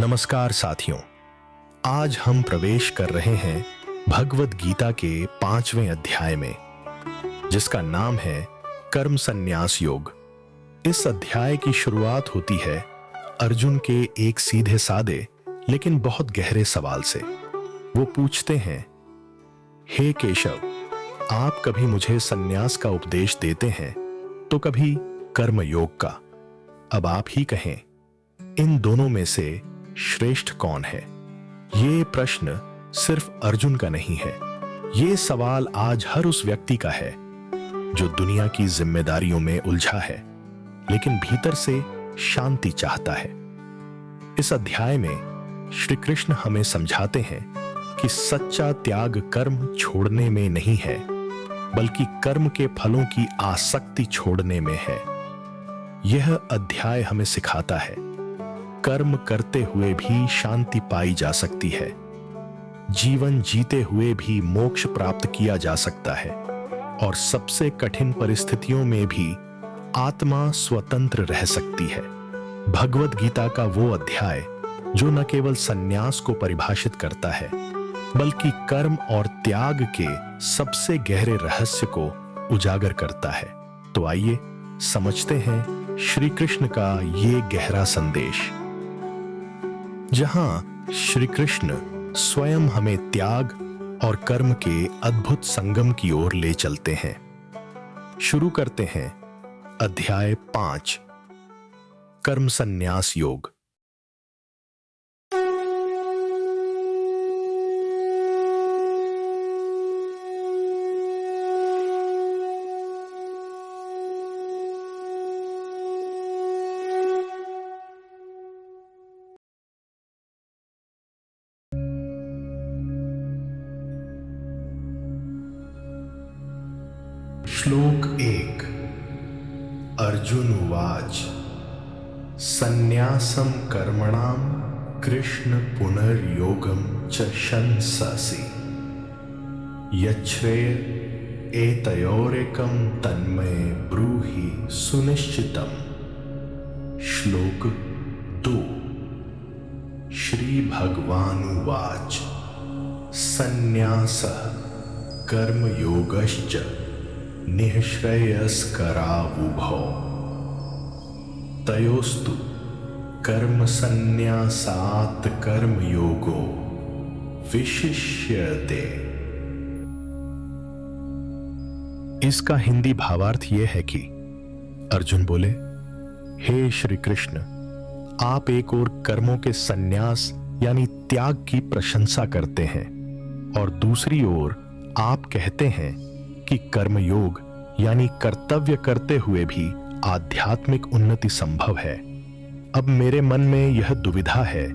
नमस्कार साथियों, आज हम प्रवेश कर रहे हैं भगवत गीता के 5वें अध्याय में, जिसका नाम है कर्म संन्यास योग। इस अध्याय की शुरुआत होती है अर्जुन के एक सीधे सादे लेकिन बहुत गहरे सवाल से। वो पूछते हैं, हे केशव, आप कभी मुझे संन्यास का उपदेश देते हैं तो कभी कर्म योग का। अब आप ही कहें, इन दोनों में से श्रेष्ठ कौन है? ये प्रश्न सिर्फ अर्जुन का नहीं है, ये सवाल आज हर उस व्यक्ति का है जो दुनिया की जिम्मेदारियों में उलझा है लेकिन भीतर से शांति चाहता है। इस अध्याय में श्री कृष्ण हमें समझाते हैं कि सच्चा त्याग कर्म छोड़ने में नहीं है, बल्कि कर्म के फलों की आसक्ति छोड़ने में है। यह अध्याय हमें सिखाता है, कर्म करते हुए भी शांति पाई जा सकती है, जीवन जीते हुए भी मोक्ष प्राप्त किया जा सकता है, और सबसे कठिन परिस्थितियों में भी आत्मा स्वतंत्र रह सकती है। भगवत गीता का वो अध्याय जो न केवल संन्यास को परिभाषित करता है, बल्कि कर्म और त्याग के सबसे गहरे रहस्य को उजागर करता है। तो आइए समझते हैं श्री कृष्ण का ये गहरा संदेश, जहां श्री कृष्ण स्वयं हमें त्याग और कर्म के अद्भुत संगम की ओर ले चलते हैं। शुरू करते हैं अध्याय 5, कर्म संन्यास योग। श्लोक 1। अर्जुन उवाच संन्यासं कर्मणां कृष्ण पुनर्योगं च शंससि यच्छ्रेय एतयोरेकं तन्मये ब्रूहि सुनिश्चितम्। श्लोक 2। श्री भगवानुवाच संन्यासः कर्मयोगश्च निःश्रेयस्करावुभौ तयोस्तु कर्म संन्यासात् कर्मयोगो विशिष्यते। इसका हिंदी भावार्थ यह है कि अर्जुन बोले, हे श्री कृष्ण, आप एक ओर कर्मों के संन्यास यानी त्याग की प्रशंसा करते हैं और दूसरी ओर आप कहते हैं कि कर्मयोग यानी कर्तव्य करते हुए भी आध्यात्मिक उन्नति संभव है। अब मेरे मन में यह दुविधा है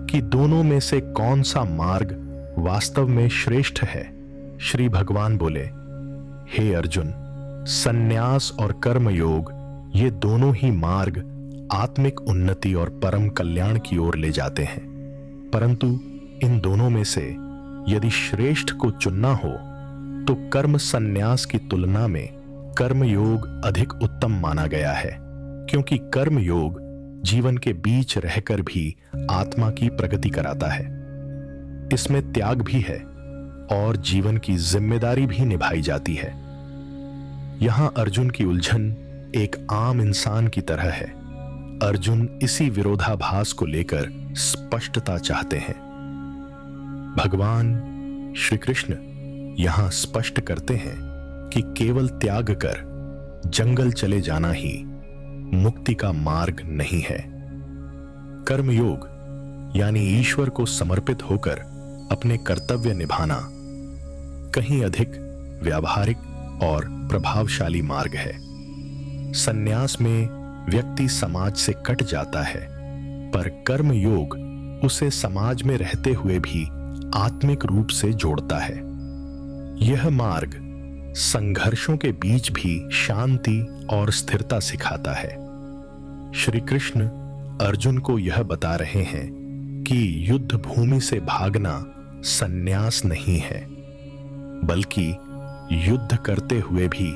कि दोनों में से कौन सा मार्ग वास्तव में श्रेष्ठ है। श्री भगवान बोले, हे अर्जुन, संन्यास और कर्मयोग ये दोनों ही मार्ग आत्मिक उन्नति और परम कल्याण की ओर ले जाते हैं, परंतु इन दोनों में से यदि श्रेष्ठ को चुनना हो तो कर्म संन्यास की तुलना में कर्मयोग अधिक उत्तम माना गया है, क्योंकि कर्मयोग जीवन के बीच रहकर भी आत्मा की प्रगति कराता है। इसमें त्याग भी है और जीवन की जिम्मेदारी भी निभाई जाती है। यहां अर्जुन की उलझन एक आम इंसान की तरह है। अर्जुन इसी विरोधाभास को लेकर स्पष्टता चाहते हैं। भगवान श्री कृष्ण यहां स्पष्ट करते हैं कि केवल त्याग कर जंगल चले जाना ही मुक्ति का मार्ग नहीं है। कर्मयोग यानी ईश्वर को समर्पित होकर अपने कर्तव्य निभाना कहीं अधिक व्यावहारिक और प्रभावशाली मार्ग है। संन्यास में व्यक्ति समाज से कट जाता है, पर कर्मयोग उसे समाज में रहते हुए भी आत्मिक रूप से जोड़ता है। यह मार्ग संघर्षों के बीच भी शांति और स्थिरता सिखाता है। श्री कृष्ण अर्जुन को यह बता रहे हैं कि युद्ध भूमि से भागना संन्यास नहीं है, बल्कि युद्ध करते हुए भी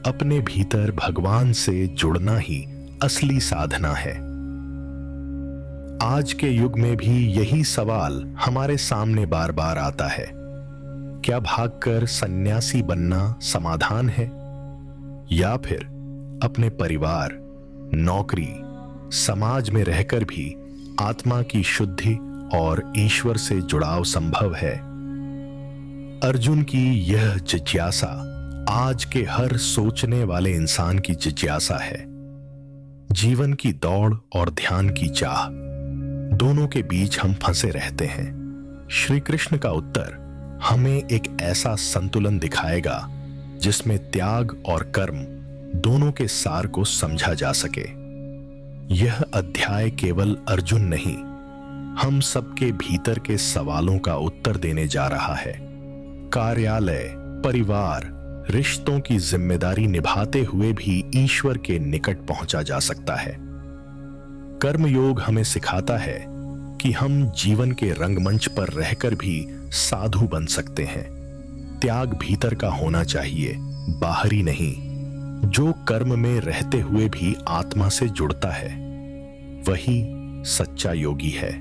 अपने भीतर भगवान से जुड़ना ही असली साधना है। आज के युग में भी यही सवाल हमारे सामने बार बार आता है। क्या भागकर सन्यासी बनना समाधान है, या फिर अपने परिवार, नौकरी, समाज में रहकर भी आत्मा की शुद्धि और ईश्वर से जुड़ाव संभव है? अर्जुन की यह जिज्ञासा आज के हर सोचने वाले इंसान की जिज्ञासा है। जीवन की दौड़ और ध्यान की चाह, दोनों के बीच हम फंसे रहते हैं। श्री कृष्ण का उत्तर हमें एक ऐसा संतुलन दिखाएगा जिसमें त्याग और कर्म दोनों के सार को समझा जा सके। यह अध्याय केवल अर्जुन नहीं, हम सबके भीतर के सवालों का उत्तर देने जा रहा है। कार्यालय, परिवार, रिश्तों की जिम्मेदारी निभाते हुए भी ईश्वर के निकट पहुंचा जा सकता है। कर्मयोग हमें सिखाता है कि हम जीवन के रंगमंच पर रहकर भी साधु बन सकते हैं। त्याग भीतर का होना चाहिए, बाहरी नहीं। जो कर्म में रहते हुए भी आत्मा से जुड़ता है, वही सच्चा योगी है।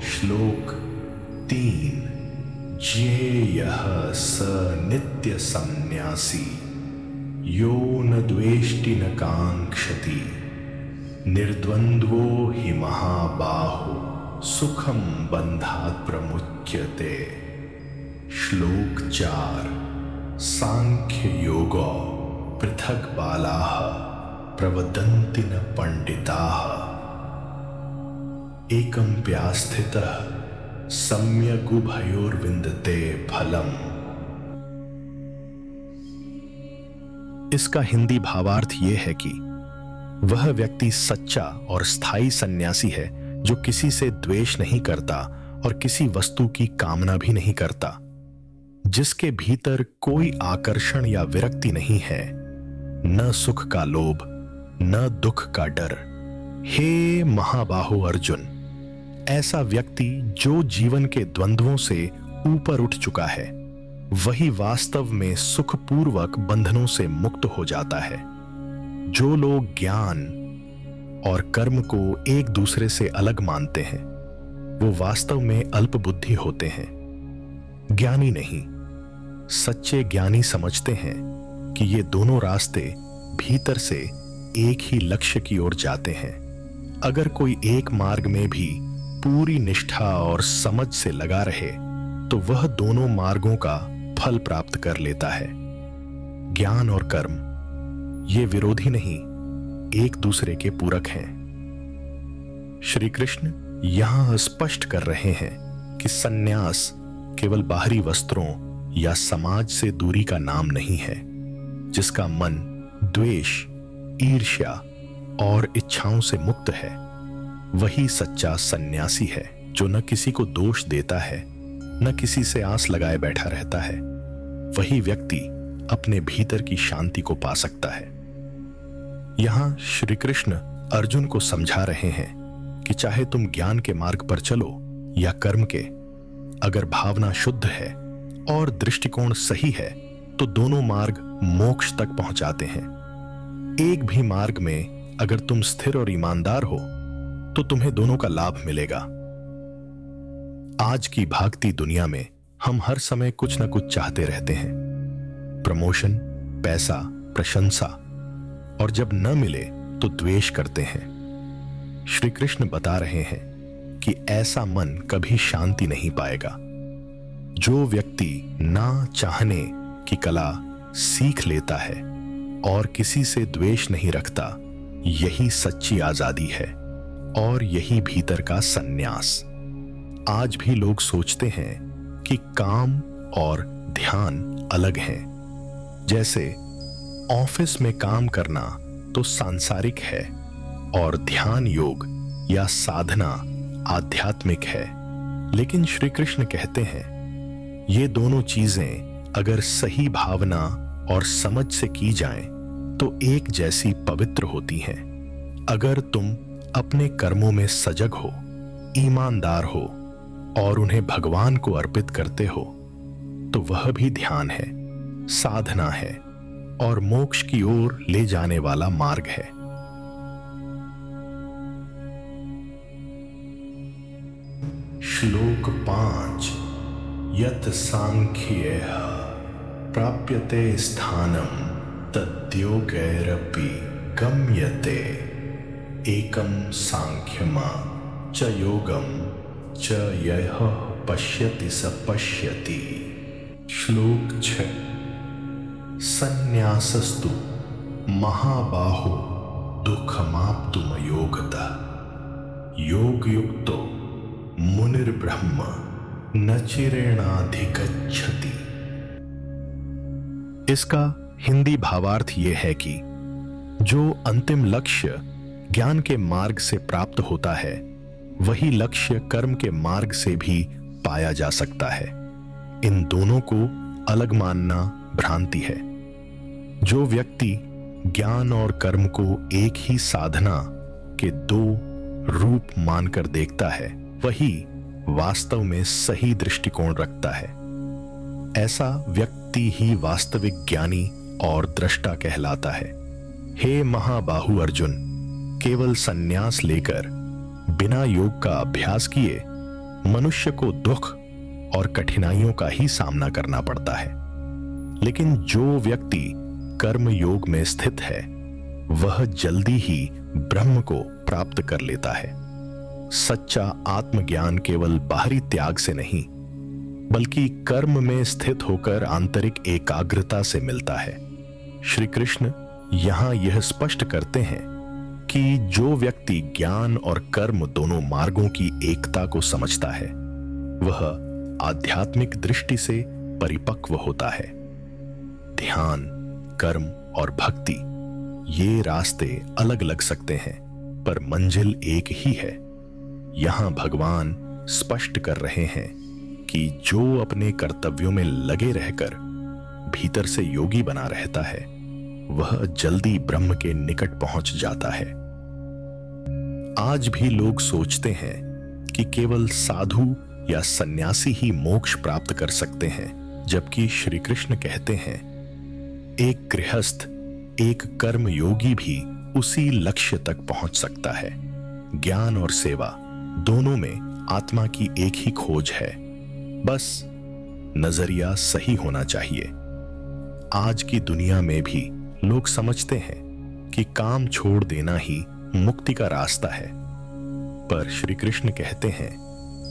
श्लोक 3। ज्ञेयः स नित्य संन्यासी यो न द्वेष्टि न कांक्षति निर्द्वंद्वो हि महाबाहो सुखम बंधात् प्रमुच्यते। श्लोक 4। सांख्य योगो पृथक बालाः प्रवदन्ति न पंडिताः एकं प्यास्थितः सम्यक् उभयोर्विन्दते फलम्। इसका हिंदी भावार्थ यह है कि वह व्यक्ति सच्चा और स्थायी सन्यासी है जो किसी से द्वेष नहीं करता और किसी वस्तु की कामना भी नहीं करता, जिसके भीतर कोई आकर्षण या विरक्ति नहीं है, न सुख का लोभ, न दुख का डर। हे महाबाहो अर्जुन, ऐसा व्यक्ति जो जीवन के द्वंद्वों से ऊपर उठ चुका है, वही वास्तव में सुखपूर्वक बंधनों से मुक्त हो जाता है। जो लोग ज्ञान और कर्म को एक दूसरे से अलग मानते हैं, वो वास्तव में अल्प बुद्धि होते हैं, ज्ञानी नहीं। सच्चे ज्ञानी समझते हैं कि ये दोनों रास्ते भीतर से एक ही लक्ष्य की ओर जाते हैं। अगर कोई एक मार्ग में भी पूरी निष्ठा और समझ से लगा रहे, तो वह दोनों मार्गों का फल प्राप्त कर लेता है। ज्ञान और कर्म ये विरोधी नहीं, एक दूसरे के पूरक हैं। श्री कृष्ण यहां स्पष्ट कर रहे हैं कि सन्यास केवल बाहरी वस्त्रों या समाज से दूरी का नाम नहीं है। जिसका मन द्वेष, ईर्ष्या और इच्छाओं से मुक्त है, वही सच्चा सन्यासी है, जो न किसी को दोष देता है, न किसी से आस लगाए बैठा रहता है। वही व्यक्ति अपने भीतर की शांति को पा सकता है। यहां श्री कृष्ण अर्जुन को समझा रहे हैं कि चाहे तुम ज्ञान के मार्ग पर चलो या कर्म के, अगर भावना शुद्ध है और दृष्टिकोण सही है, तो दोनों मार्ग मोक्ष तक पहुंचाते हैं। एक भी मार्ग में अगर तुम स्थिर और ईमानदार हो, तो तुम्हें दोनों का लाभ मिलेगा। आज की भागती दुनिया में हम हर समय कुछ न कुछ चाहते रहते हैं, प्रमोशन, पैसा, प्रशंसा, और जब न मिले तो द्वेष करते हैं। श्री कृष्ण बता रहे हैं कि ऐसा मन कभी शांति नहीं पाएगा। जो व्यक्ति ना चाहने की कला सीख लेता है और किसी से द्वेष नहीं रखता, यही सच्ची आजादी है और यही भीतर का सन्यास। आज भी लोग सोचते हैं कि काम और ध्यान अलग हैं। जैसे ऑफिस में काम करना तो सांसारिक है और ध्यान योग या साधना आध्यात्मिक है। लेकिन श्री कृष्ण कहते हैं, ये दोनों चीजें अगर सही भावना और समझ से की जाएं, तो एक जैसी पवित्र होती हैं। अगर तुम अपने कर्मों में सजग हो, ईमानदार हो और उन्हें भगवान को अर्पित करते हो, तो वह भी ध्यान है, साधना है। और मोक्ष की ओर ले जाने वाला मार्ग है। श्लोक 5। यत् सांख्येह प्राप्यते स्थानम तद्योगैरपि गम्यते एकम सांख्यमा च योगम च यः पश्यति स पश्यति। श्लोक 6। संन्यासस्तु महाबाहो दुःखमाप्तुम योगतः योगयुक्तो मुनिर्ब्रह्म न चिरेणाधिगच्छति। इसका हिंदी भावार्थ यह है कि जो अंतिम लक्ष्य ज्ञान के मार्ग से प्राप्त होता है वही लक्ष्य कर्म के मार्ग से भी पाया जा सकता है। इन दोनों को अलग मानना भ्रांति है। जो व्यक्ति ज्ञान और कर्म को एक ही साधना के दो रूप मानकर देखता है वही वास्तव में सही दृष्टिकोण रखता है। ऐसा व्यक्ति ही वास्तविक ज्ञानी और दृष्टा कहलाता है। हे महाबाहु अर्जुन, केवल संन्यास लेकर बिना योग का अभ्यास किए मनुष्य को दुख और कठिनाइयों का ही सामना करना पड़ता है। लेकिन जो व्यक्ति कर्म योग में स्थित है वह जल्दी ही ब्रह्म को प्राप्त कर लेता है। सच्चा आत्मज्ञान केवल बाहरी त्याग से नहीं बल्कि कर्म में स्थित होकर आंतरिक एकाग्रता से मिलता है। श्री कृष्ण यहां यह स्पष्ट करते हैं कि जो व्यक्ति ज्ञान और कर्म दोनों मार्गों की एकता को समझता है वह आध्यात्मिक दृष्टि से परिपक्व होता है। ध्यान, कर्म और भक्ति ये रास्ते अलग लग सकते हैं पर मंजिल एक ही है। यहां भगवान स्पष्ट कर रहे हैं कि जो अपने कर्तव्यों में लगे रहकर भीतर से योगी बना रहता है वह जल्दी ब्रह्म के निकट पहुंच जाता है। आज भी लोग सोचते हैं कि केवल साधु या सन्यासी ही मोक्ष प्राप्त कर सकते हैं, जबकि श्री कृष्ण कहते हैं एक गृहस्थ, एक कर्म योगी भी उसी लक्ष्य तक पहुंच सकता है। ज्ञान और सेवा दोनों में आत्मा की एक ही खोज है, बस नजरिया सही होना चाहिए। आज की दुनिया में भी लोग समझते हैं कि काम छोड़ देना ही मुक्ति का रास्ता है, पर श्री कृष्ण कहते हैं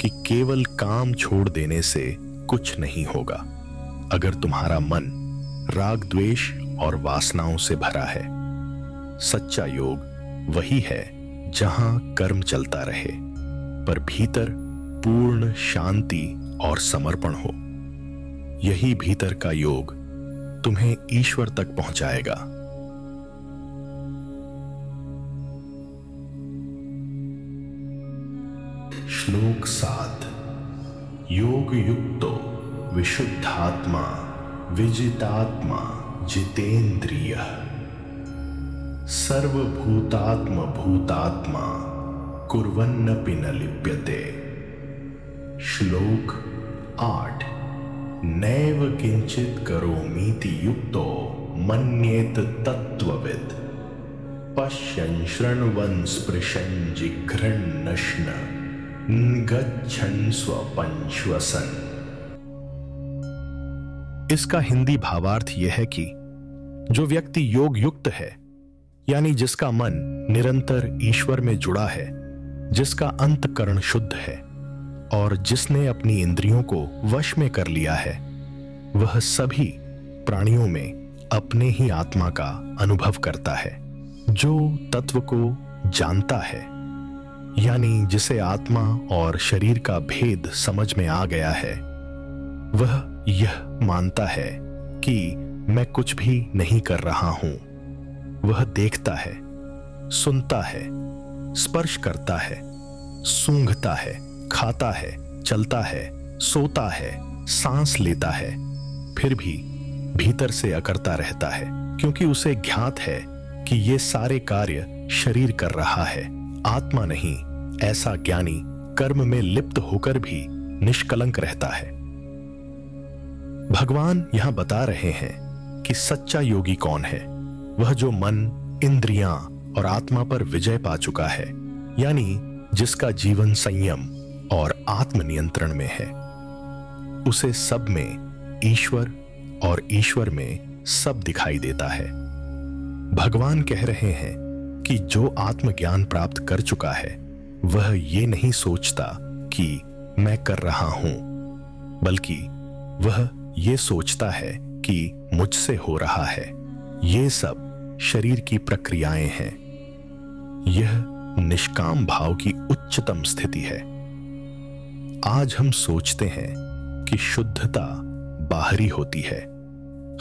कि केवल काम छोड़ देने से कुछ नहीं होगा। अगर तुम्हारा मन राग, द्वेष और वासनाओं से भरा है, सच्चा योग वही है जहां कर्म चलता रहे पर भीतर पूर्ण शांति और समर्पण हो। यही भीतर का योग तुम्हें ईश्वर तक पहुंचाएगा। श्लोक 7। योग युक्तो विशुद्धात्मा विजितात्मा जितेंद्रिय सर्वभूतात्म भूतात्मा कुर्वन्नपि न लिप्यते। श्लोक 8। नैव किंचित करोमीति युक्तो मन्येत तत्त्वविद् पश्यन् शृण्वन् स्पृशन् जिघ्रन् नश्न गच्छन् स्वपन् श्वसन्। इसका हिंदी भावार्थ यह है कि जो व्यक्ति योग युक्त है, यानी जिसका मन निरंतर ईश्वर में जुड़ा है, जिसका अंतकरण शुद्ध है और जिसने अपनी इंद्रियों को वश में कर लिया है, वह सभी प्राणियों में अपने ही आत्मा का अनुभव करता है। जो तत्व को जानता है, यानी जिसे आत्मा और शरीर का भेद समझ में आ गया है, वह यह मानता है कि मैं कुछ भी नहीं कर रहा हूं। वह देखता है, सुनता है, स्पर्श करता है, सूंघता है, खाता है, चलता है, सोता है, सांस लेता है, फिर भी भीतर से अकरता रहता है, क्योंकि उसे ज्ञात है कि ये सारे कार्य शरीर कर रहा है, आत्मा नहीं। ऐसा ज्ञानी कर्म में लिप्त होकर भी निष्कलंक रहता है। भगवान यहां बता रहे हैं कि सच्चा योगी कौन है। वह जो मन, इंद्रियां और आत्मा पर विजय पा चुका है, यानी जिसका जीवन संयम और आत्मनियंत्रण में है। उसे सब में ईश्वर और ईश्वर में सब दिखाई देता है। भगवान कह रहे हैं कि जो आत्मज्ञान प्राप्त कर चुका है वह ये नहीं सोचता कि मैं कर रहा हूं, बल्कि वह ये सोचता है कि मुझसे हो रहा है। ये सब शरीर की प्रक्रियाएं हैं। यह निष्काम भाव की उच्चतम स्थिति है। आज हम सोचते हैं कि शुद्धता बाहरी होती है,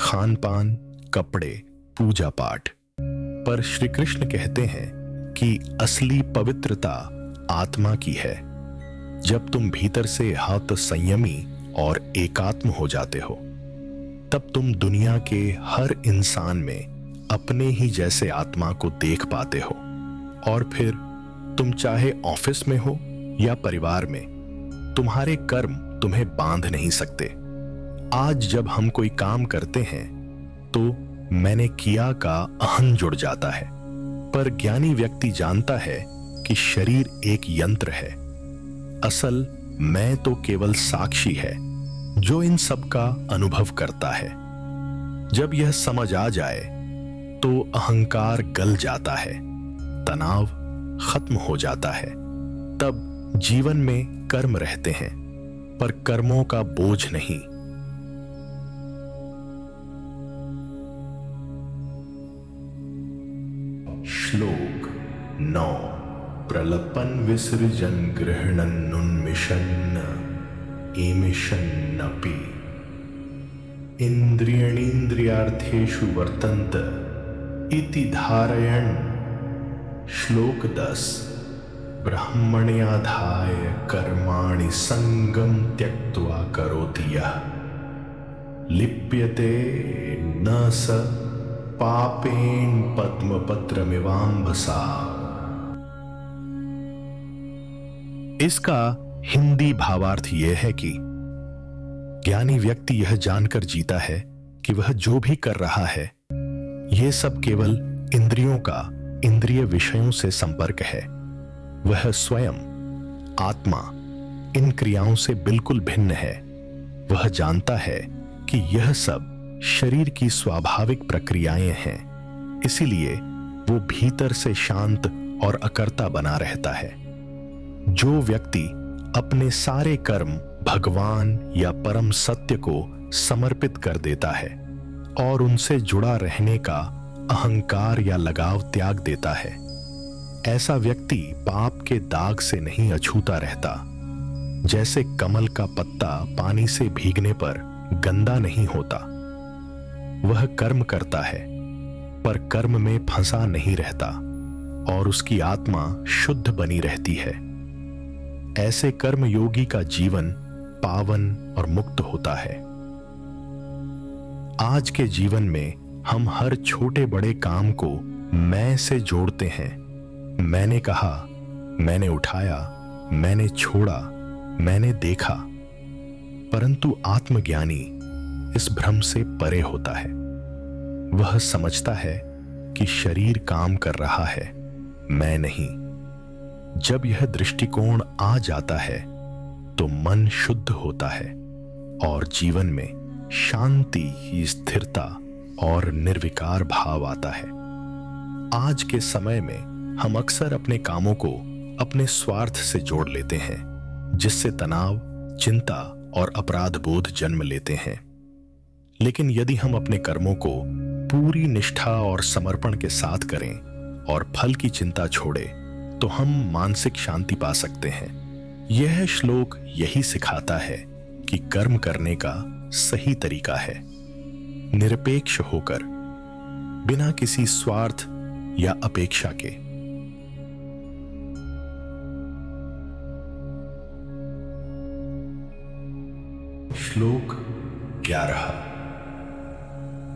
खान पान, कपड़े, पूजा पाठ, पर श्री कृष्ण कहते हैं कि असली पवित्रता आत्मा की है। जब तुम भीतर से हत संयमी और एकात्म हो जाते हो, तब तुम दुनिया के हर इंसान में अपने ही जैसे आत्मा को देख पाते हो। और फिर तुम चाहे ऑफिस में हो या परिवार में, तुम्हारे कर्म तुम्हें बांध नहीं सकते। आज जब हम कोई काम करते हैं तो मैंने किया का अहं जुड़ जाता है, पर ज्ञानी व्यक्ति जानता है कि शरीर एक यंत्र है। असल मैं तो केवल साक्षी है जो इन सब का अनुभव करता है। जब यह समझ आ जाए तो अहंकार गल जाता है, तनाव खत्म हो जाता है। तब जीवन में कर्म रहते हैं, पर कर्मों का बोझ नहीं। श्लोक 9। प्रलपन विसृजन गृह्णन्नुन्मिषन्न एमिषन्नपि इंद्रियणीन्द्रियार्थेषु वर्तन्त इति धारयन्। श्लोक 10। ब्रह्मण्याधाय कर्माणि संगम त्यक्त्वा करोति यः लिप्यते न स पापेन पद्मपत्रमिवाम्भसा। इसका हिंदी भावार्थ यह है कि ज्ञानी व्यक्ति यह जानकर जीता है कि वह जो भी कर रहा है यह सब केवल इंद्रियों का इंद्रिय विषयों से संपर्क है। वह स्वयं आत्मा इन क्रियाओं से बिल्कुल भिन्न है। वह जानता है कि यह सब शरीर की स्वाभाविक प्रक्रियाएं हैं, इसीलिए वो भीतर से शांत और अकर्ता बना रहता है। जो व्यक्ति अपने सारे कर्म भगवान या परम सत्य को समर्पित कर देता है और उनसे जुड़ा रहने का अहंकार या लगाव त्याग देता है, ऐसा व्यक्ति पाप के दाग से नहीं अछूता रहता। जैसे कमल का पत्ता पानी से भीगने पर गंदा नहीं होता। वह कर्म करता है पर कर्म में फंसा नहीं रहता और उसकी आत्मा शुद्ध बनी रहती है। ऐसे कर्म योगी का जीवन पावन और मुक्त होता है। आज के जीवन में हम हर छोटे बड़े काम को मैं से जोड़ते हैं। मैंने कहा, मैंने उठाया, मैंने छोड़ा, मैंने देखा। परंतु आत्मज्ञानी इस भ्रम से परे होता है। वह समझता है कि शरीर काम कर रहा है, मैं नहीं। जब यह दृष्टिकोण आ जाता है तो मन शुद्ध होता है और जीवन में शांति, स्थिरता और निर्विकार भाव आता है। आज के समय में हम अक्सर अपने कामों को अपने स्वार्थ से जोड़ लेते हैं, जिससे तनाव, चिंता और अपराध बोध जन्म लेते हैं। लेकिन यदि हम अपने कर्मों को पूरी निष्ठा और समर्पण के साथ करें और फल की चिंता छोड़ें, तो हम मानसिक शांति पा सकते हैं। यह श्लोक यही सिखाता है कि कर्म करने का सही तरीका है निरपेक्ष होकर, बिना किसी स्वार्थ या अपेक्षा के। श्लोक 11।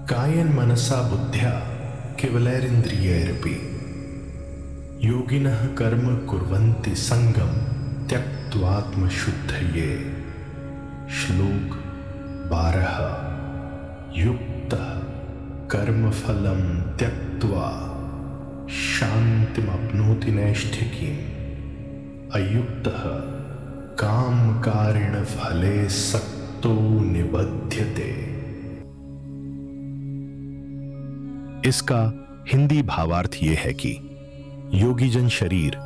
कायेन मनसा बुद्ध्या केवलैरिन्द्रियैरपि योगिनः कर्म कुर्वन्ति संगम त्यक्त्वात्मशुद्धये। श्लोक 12। युक्तः कर्म फलम त्यक्त्वा शांतिमप्नोति नैष्ठिकीम् अयुक्तः कामकारिण फले सक्तो निबध्यते। इसका हिंदी भावार्थ यह है कि योगीजन शरीर,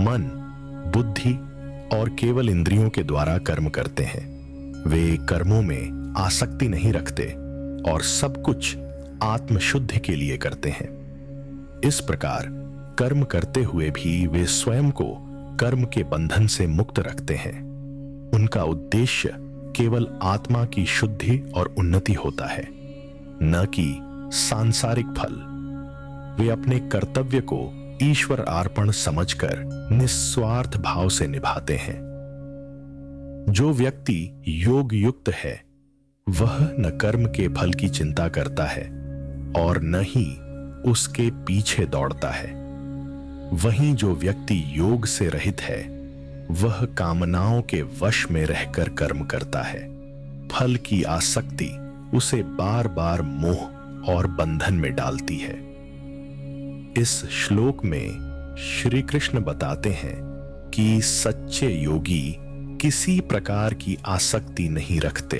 मन, बुद्धि और केवल इंद्रियों के द्वारा कर्म करते हैं। वे कर्मों में आसक्ति नहीं रखते और सब कुछ आत्मशुद्धि के लिए करते हैं। इस प्रकार कर्म करते हुए भी वे स्वयं को कर्म के बंधन से मुक्त रखते हैं। उनका उद्देश्य केवल आत्मा की शुद्धि और उन्नति होता है, न कि सांसारिक फल। वे अपने कर्तव्य को ईश्वर अर्पण समझकर निस्वार्थ भाव से निभाते हैं। जो व्यक्ति योग युक्त है वह न कर्म के फल की चिंता करता है और न ही उसके पीछे दौड़ता है। वहीं जो व्यक्ति योग से रहित है वह कामनाओं के वश में रहकर कर्म करता है। फल की आसक्ति उसे बार बार मोह और बंधन में डालती है। इस श्लोक में श्री कृष्ण बताते हैं कि सच्चे योगी किसी प्रकार की आसक्ति नहीं रखते।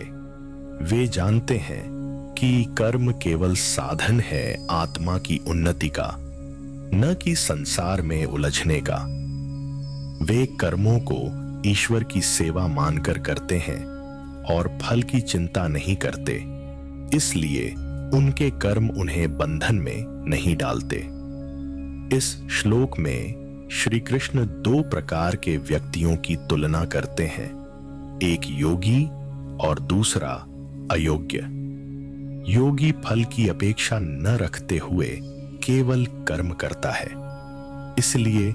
वे जानते हैं कि कर्म केवल साधन है आत्मा की उन्नति का, न कि संसार में उलझने का। वे कर्मों को ईश्वर की सेवा मानकर करते हैं और फल की चिंता नहीं करते, इसलिए उनके कर्म उन्हें बंधन में नहीं डालते। इस श्लोक में श्री कृष्ण दो प्रकार के व्यक्तियों की तुलना करते हैं, एक योगी और दूसरा अयोग्य। योगी फल की अपेक्षा न रखते हुए केवल कर्म करता है, इसलिए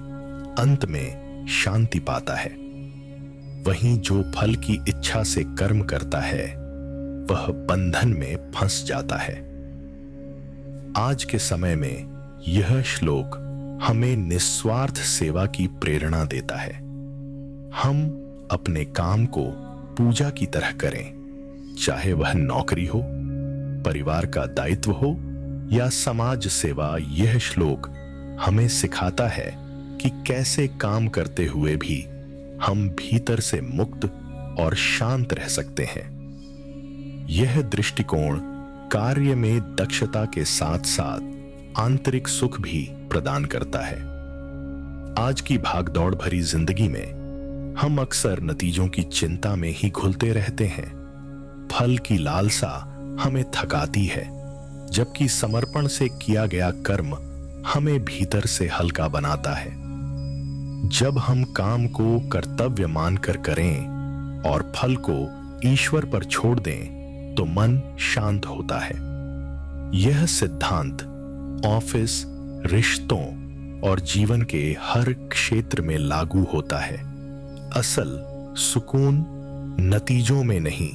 अंत में शांति पाता है। वहीं जो फल की इच्छा से कर्म करता है वह बंधन में फंस जाता है। आज के समय में यह श्लोक हमें निस्वार्थ सेवा की प्रेरणा देता है। हम अपने काम को पूजा की तरह करें, चाहे वह नौकरी हो, परिवार का दायित्व हो या समाज सेवा। यह श्लोक हमें सिखाता है कि कैसे काम करते हुए भी हम भीतर से मुक्त और शांत रह सकते हैं। यह दृष्टिकोण कार्य में दक्षता के साथ साथ आंतरिक सुख भी प्रदान करता है। आज की भागदौड़ भरी जिंदगी में हम अक्सर नतीजों की चिंता में ही घुलते रहते हैं। फल की लालसा हमें थकाती है, जबकि समर्पण से किया गया कर्म हमें भीतर से हल्का बनाता है। जब हम काम को कर्तव्य मानकर करें और फल को ईश्वर पर छोड़ दें तो मन शांत होता है। यह सिद्धांत ऑफिस, रिश्तों और जीवन के हर क्षेत्र में लागू होता है। असल सुकून नतीजों में नहीं,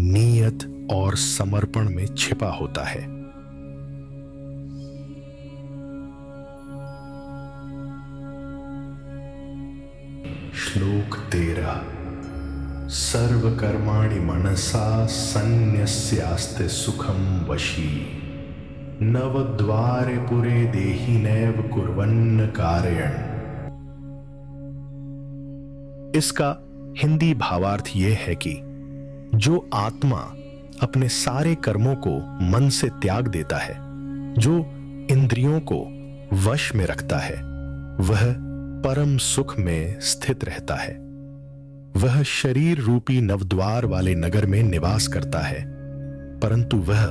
नीयत और समर्पण में छिपा होता है। श्लोक 13। सर्वकर्माणि मनसा सन्न्यस्यास्ते सुखम वशी नवद्वारे पुरे देहि नैव कुर्वन्न कारयन्। इसका हिंदी भावार्थ यह है कि जो आत्मा अपने सारे कर्मों को मन से त्याग देता है, जो इंद्रियों को वश में रखता है, वह परम सुख में स्थित रहता है। वह शरीर रूपी नवद्वार वाले नगर में निवास करता है, परंतु वह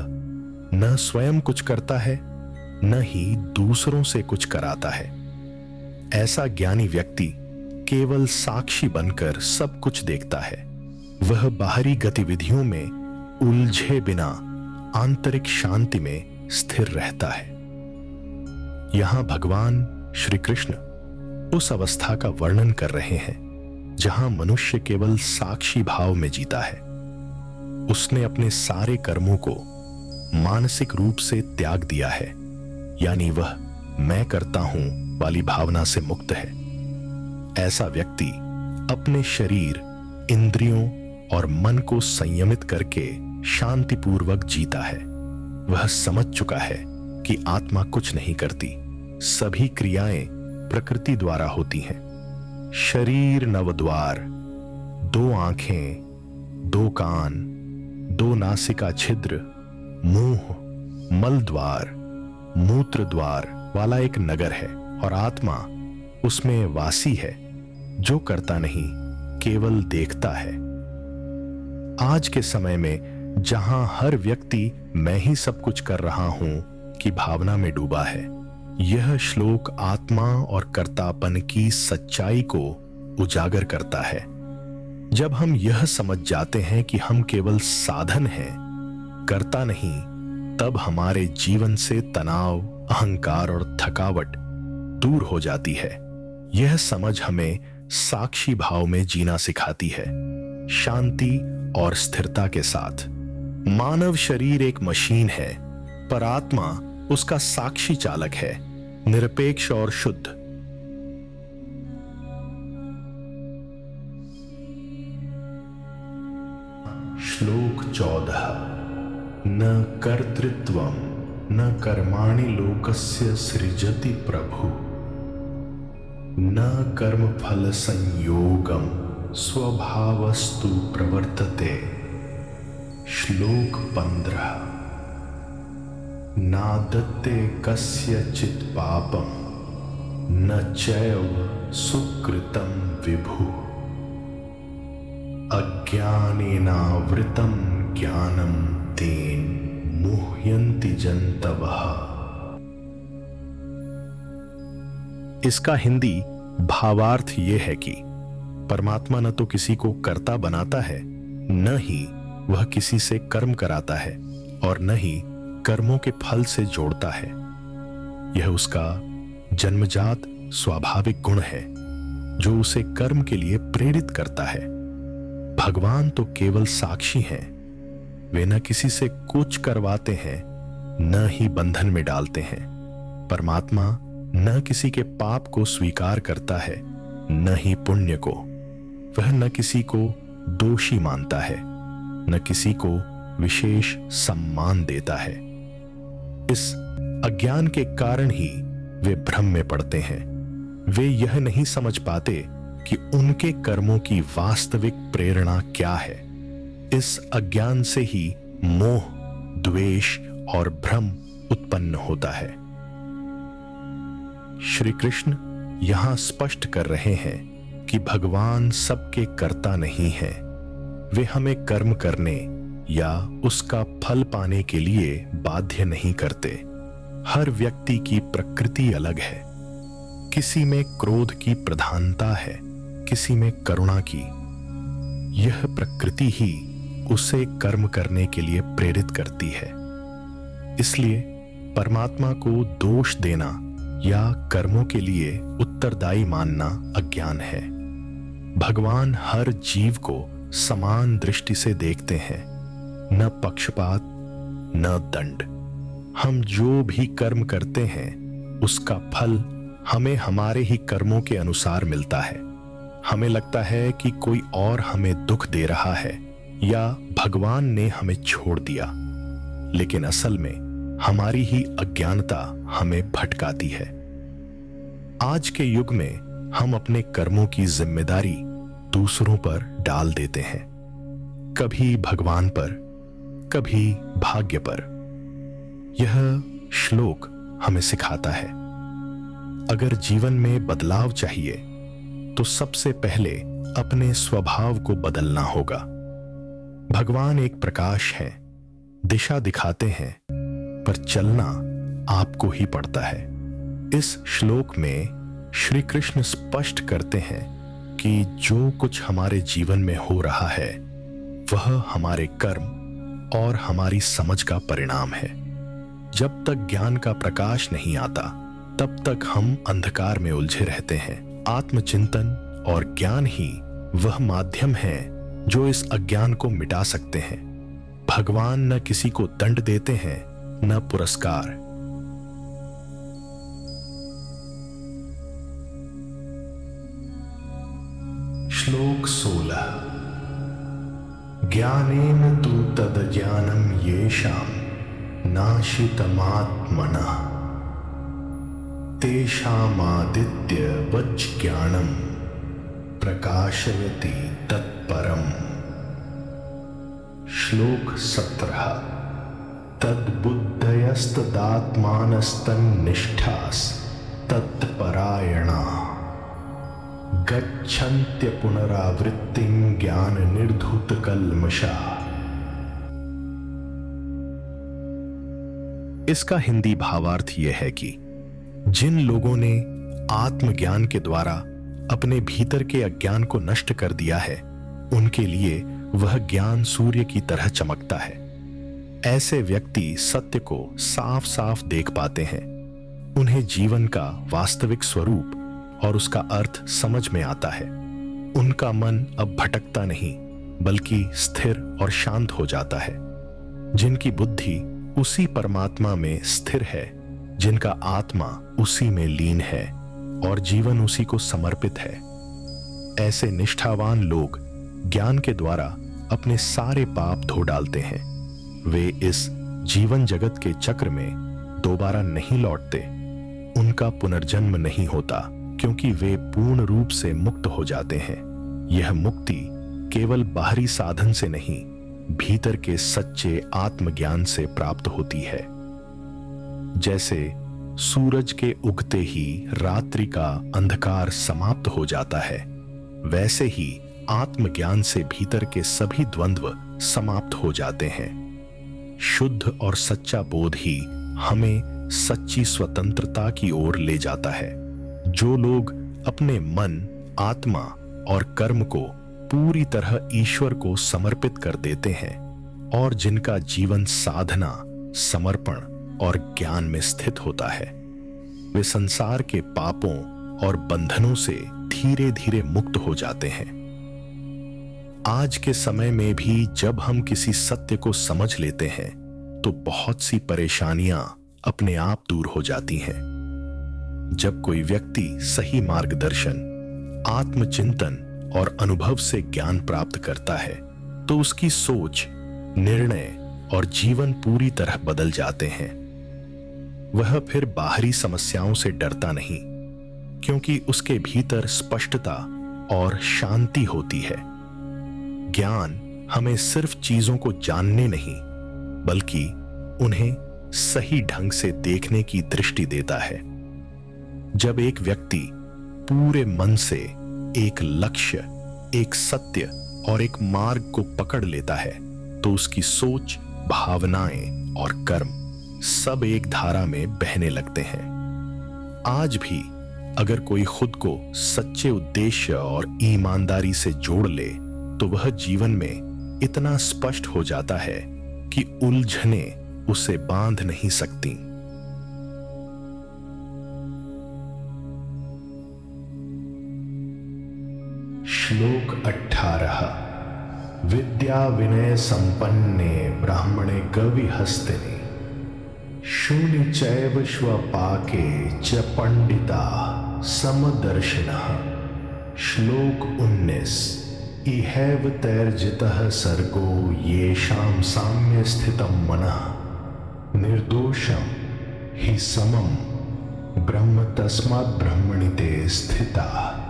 न स्वयं कुछ करता है न ही दूसरों से कुछ कराता है। ऐसा ज्ञानी व्यक्ति केवल साक्षी बनकर सब कुछ देखता है। वह बाहरी गतिविधियों में उलझे बिना आंतरिक शांति में स्थिर रहता है। यहां भगवान श्री कृष्ण उस अवस्था का वर्णन कर रहे हैं जहां मनुष्य केवल साक्षी भाव में जीता है। उसने अपने सारे कर्मों को मानसिक रूप से त्याग दिया है, यानी वह मैं करता हूं वाली भावना से मुक्त है। ऐसा व्यक्ति अपने शरीर, इंद्रियों और मन को संयमित करके शांतिपूर्वक जीता है। वह समझ चुका है कि आत्मा कुछ नहीं करती, सभी क्रियाएं प्रकृति द्वारा होती हैं। शरीर नवद्वार, 2 आंखें, 2 कान, 2 नासिका छिद्र, मुंह, मल द्वार, मूत्र द्वार वाला एक नगर है और आत्मा उसमें वासी है, जो करता नहीं, केवल देखता है। आज के समय में जहां हर व्यक्ति मैं ही सब कुछ कर रहा हूं की भावना में डूबा है, यह श्लोक आत्मा और कर्तापन की सच्चाई को उजागर करता है। जब हम यह समझ जाते हैं कि हम केवल साधन हैं, कर्ता नहीं, तब हमारे जीवन से तनाव, अहंकार और थकावट दूर हो जाती है। यह समझ हमें साक्षी भाव में जीना सिखाती है, शांति और स्थिरता के साथ। मानव शरीर एक मशीन है, पर आत्मा उसका साक्षी चालक है, निरपेक्ष और शुद्ध। श्लोक 14। न कर्तृत्वं न कर्माणि लोकस्य सृजति प्रभु, न कर्मफल संयोगम स्वभावस्तु प्रवर्तते। श्लोक 15। नादत्ते कस्यचित् पापं न चैव सुकृतं विभु, अज्ञानेनावृतं ज्ञानं तेन मुह्यन्ति जन्तवः। इसका हिंदी भावार्थ यह है कि परमात्मा न तो किसी को कर्ता बनाता है, न ही वह किसी से कर्म कराता है और न ही कर्मों के फल से जोड़ता है। यह उसका जन्मजात स्वाभाविक गुण है जो उसे कर्म के लिए प्रेरित करता है। भगवान तो केवल साक्षी हैं, वे न किसी से कुछ करवाते हैं, न ही बंधन में डालते हैं। परमात्मा न किसी के पाप को स्वीकार करता है, न ही पुण्य को। वह न किसी को दोषी मानता है, न किसी को विशेष सम्मान देता है। इस अज्ञान के कारण ही वे भ्रम में पड़ते हैं। वे यह नहीं समझ पाते कि उनके कर्मों की वास्तविक प्रेरणा क्या है। इस अज्ञान से ही मोह, द्वेष और भ्रम उत्पन्न होता है। श्री कृष्ण यहां स्पष्ट कर रहे हैं कि भगवान सबके कर्ता नहीं हैं। वे हमें कर्म करने या उसका फल पाने के लिए बाध्य नहीं करते। हर व्यक्ति की प्रकृति अलग है। किसी में क्रोध की प्रधानता है, किसी में करुणा की। यह प्रकृति ही उसे कर्म करने के लिए प्रेरित करती है। इसलिए परमात्मा को दोष देना या कर्मों के लिए उत्तरदायी मानना अज्ञान है। भगवान हर जीव को समान दृष्टि से देखते हैं, न पक्षपात न दंड। हम जो भी कर्म करते हैं उसका फल हमें हमारे ही कर्मों के अनुसार मिलता है। हमें लगता है कि कोई और हमें दुख दे रहा है या भगवान ने हमें छोड़ दिया, लेकिन असल में हमारी ही अज्ञानता हमें भटकाती है। आज के युग में हम अपने कर्मों की जिम्मेदारी दूसरों पर डाल देते हैं, कभी भगवान पर, कभी भाग्य पर। यह श्लोक हमें सिखाता है, अगर जीवन में बदलाव चाहिए तो सबसे पहले अपने स्वभाव को बदलना होगा। भगवान एक प्रकाश है, दिशा दिखाते हैं, पर चलना आपको ही पड़ता है। इस श्लोक में श्री कृष्ण स्पष्ट करते हैं कि जो कुछ हमारे जीवन में हो रहा है वह हमारे कर्म और हमारी समझ का परिणाम है। जब तक ज्ञान का प्रकाश नहीं आता तब तक हम अंधकार में उलझे रहते हैं। आत्मचिंतन और ज्ञान ही वह माध्यम है जो इस अज्ञान को मिटा सकते हैं। भगवान न किसी को दंड देते हैं न पुरस्कार। श्लोक 16। ज्ञानेन तु तद् ज्ञानं येषां नाशितमात्मनः तेषामादित्य वज्ज्ञानं प्रकाशयति तत्परम्। श्लोक 17। तद्बुद्धयस्तदात्मानस्तन्निष्ठास्तत्परायणा गच्छन्त्य पुनरावृत्तिं ज्ञान निर्धूतकल्मषा। इसका हिंदी भावार्थ यह है कि जिन लोगों ने आत्मज्ञान के द्वारा अपने भीतर के अज्ञान को नष्ट कर दिया है, उनके लिए वह ज्ञान सूर्य की तरह चमकता है। ऐसे व्यक्ति सत्य को साफ साफ देख पाते हैं। उन्हें जीवन का वास्तविक स्वरूप और उसका अर्थ समझ में आता है। उनका मन अब भटकता नहीं, बल्कि स्थिर और शांत हो जाता है। जिनकी बुद्धि उसी परमात्मा में स्थिर है, जिनका आत्मा उसी में लीन है और जीवन उसी को समर्पित है, ऐसे निष्ठावान लोग ज्ञान के द्वारा अपने सारे पाप धो डालते हैं। वे इस जीवन जगत के चक्र में दोबारा नहीं लौटते। उनका पुनर्जन्म नहीं होता, क्योंकि वे पूर्ण रूप से मुक्त हो जाते हैं। यह मुक्ति केवल बाहरी साधन से नहीं, भीतर के सच्चे आत्मज्ञान से प्राप्त होती है। जैसे सूरज के उगते ही रात्रि का अंधकार समाप्त हो जाता है, वैसे ही आत्मज्ञान से भीतर के सभी द्वंद्व समाप्त हो जाते हैं। शुद्ध और सच्चा बोध ही हमें सच्ची स्वतंत्रता की ओर ले जाता है। जो लोग अपने मन, आत्मा और कर्म को पूरी तरह ईश्वर को समर्पित कर देते हैं और जिनका जीवन साधना, समर्पण और ज्ञान में स्थित होता है, वे संसार के पापों और बंधनों से धीरे धीरे मुक्त हो जाते हैं। आज के समय में भी जब हम किसी सत्य को समझ लेते हैं, तो बहुत सी परेशानियां अपने आप दूर हो जाती हैं। जब कोई व्यक्ति सही मार्गदर्शन, आत्मचिंतन और अनुभव से ज्ञान प्राप्त करता है, तो उसकी सोच, निर्णय और जीवन पूरी तरह बदल जाते हैं। वह फिर बाहरी समस्याओं से डरता नहीं, क्योंकि उसके भीतर स्पष्टता और शांति होती है। ज्ञान हमें सिर्फ चीजों को जानने नहीं, बल्कि उन्हें सही ढंग से देखने की दृष्टि देता है। जब एक व्यक्ति पूरे मन से एक लक्ष्य, एक सत्य और एक मार्ग को पकड़ लेता है, तो उसकी सोच, भावनाएं और कर्म सब एक धारा में बहने लगते हैं। आज भी अगर कोई खुद को सच्चे उद्देश्य और ईमानदारी से जोड़ ले, तो वह जीवन में इतना स्पष्ट हो जाता है कि उलझनें उसे बांध नहीं सकती। श्लोक 18। विद्या विनय संपन्ने ब्राह्मणे गविहस्तिनि शून्य चैव स्वपाके च पंडिता समदर्शिनः। श्लोक 19। इहैव तैर्जितः सर्गो येषां साम्य स्थितं मनः निर्दोषं हि समं ब्रह्म तस्मात् ब्रह्मणि ते स्थिताः।